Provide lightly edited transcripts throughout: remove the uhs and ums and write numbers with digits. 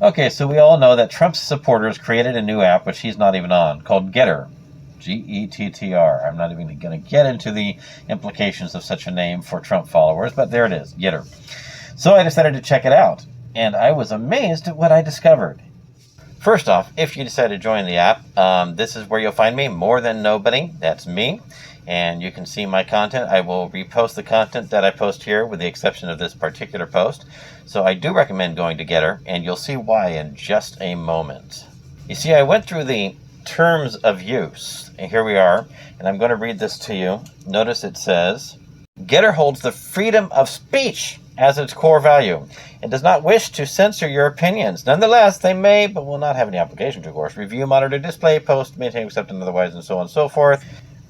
Okay, so we all know that Trump's supporters created a new app, which he's not even on, called GETTR. GETTR. I'm not even going to get into the implications of such a name for Trump followers, but there it is, GETTR. So I decided to check it out, and I was amazed at what I discovered. First off, if you decide to join the app, this is where you'll find me, More Than Nobody. That's me. And you can see my content. I will repost the content that I post here with the exception of this particular post. So I do recommend going to GETTR, and you'll see why in just a moment. You see, I went through the terms of use, and here we are, and I'm going to read this to you. Notice it says, GETTR holds the freedom of speech as its core value. It does not wish to censor your opinions. Nonetheless, they may, but will not have any obligation to, of course, review, monitor, display, post, maintain, accept, and otherwise, and so on and so forth.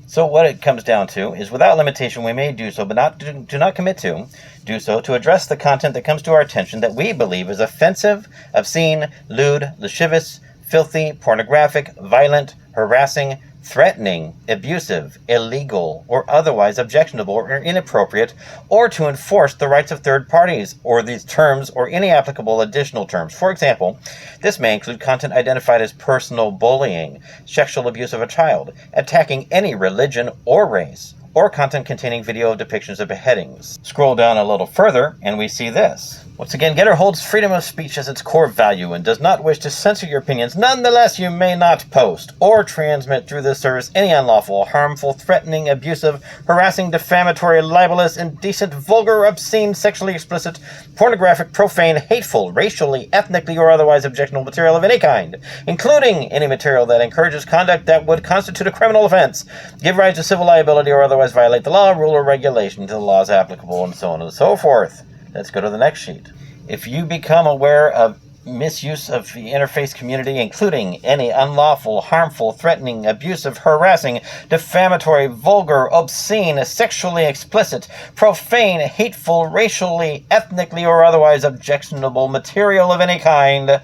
So what it comes down to is without limitation we may do so, but do not commit to do so to address the content that comes to our attention that we believe is offensive, obscene, lewd, lascivious, filthy, pornographic, violent, harassing, threatening, abusive, illegal, or otherwise objectionable or inappropriate, or to enforce the rights of third parties, or these terms, or any applicable additional terms. For example, this may include content identified as personal bullying, sexual abuse of a child, attacking any religion or race, or content containing video depictions of beheadings. Scroll down a little further, and we see this. Once again, GETTR holds freedom of speech as its core value and does not wish to censor your opinions. Nonetheless, you may not post or transmit through this service any unlawful, harmful, threatening, abusive, harassing, defamatory, libelous, indecent, vulgar, obscene, sexually explicit, pornographic, profane, hateful, racially, ethnically, or otherwise objectionable material of any kind, including any material that encourages conduct that would constitute a criminal offense, give rise to civil liability, or otherwise violate the law, rule, or regulation to the laws applicable, and so on and so forth. Let's go to the next sheet. If you become aware of misuse of the interface community, including any unlawful, harmful, threatening, abusive, harassing, defamatory, vulgar, obscene, sexually explicit, profane, hateful, racially, ethnically, or otherwise objectionable material of any kind,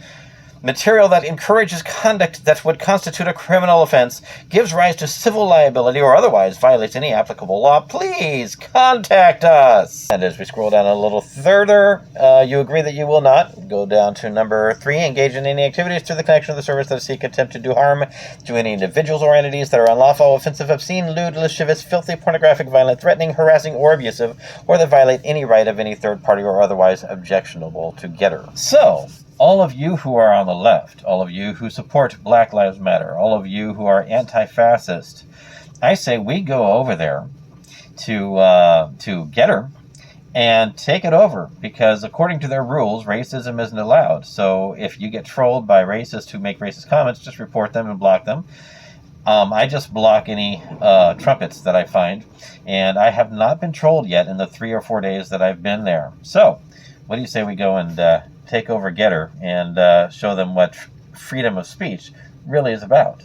material that encourages conduct that would constitute a criminal offense, gives rise to civil liability, or otherwise violates any applicable law, please contact us. And as we scroll down a little further, you agree that you will not. Go down to number 3, engage in any activities through the connection of the service that seek attempt to do harm to any individuals or entities that are unlawful, offensive, obscene, lewd, lascivious, filthy, pornographic, violent, threatening, harassing, or abusive, or that violate any right of any third party or otherwise objectionable to GETTR. So, all of you who are on the left, all of you who support Black Lives Matter, all of you who are anti-fascist, I say we go over there to GETTR and take it over, because according to their rules, racism isn't allowed. So if you get trolled by racists who make racist comments, just report them and block them. I just block any trumpets that I find, and I have not been trolled yet in the 3 or 4 days that I've been there. So what do you say we go and take over GETTR and show them what freedom of speech really is about?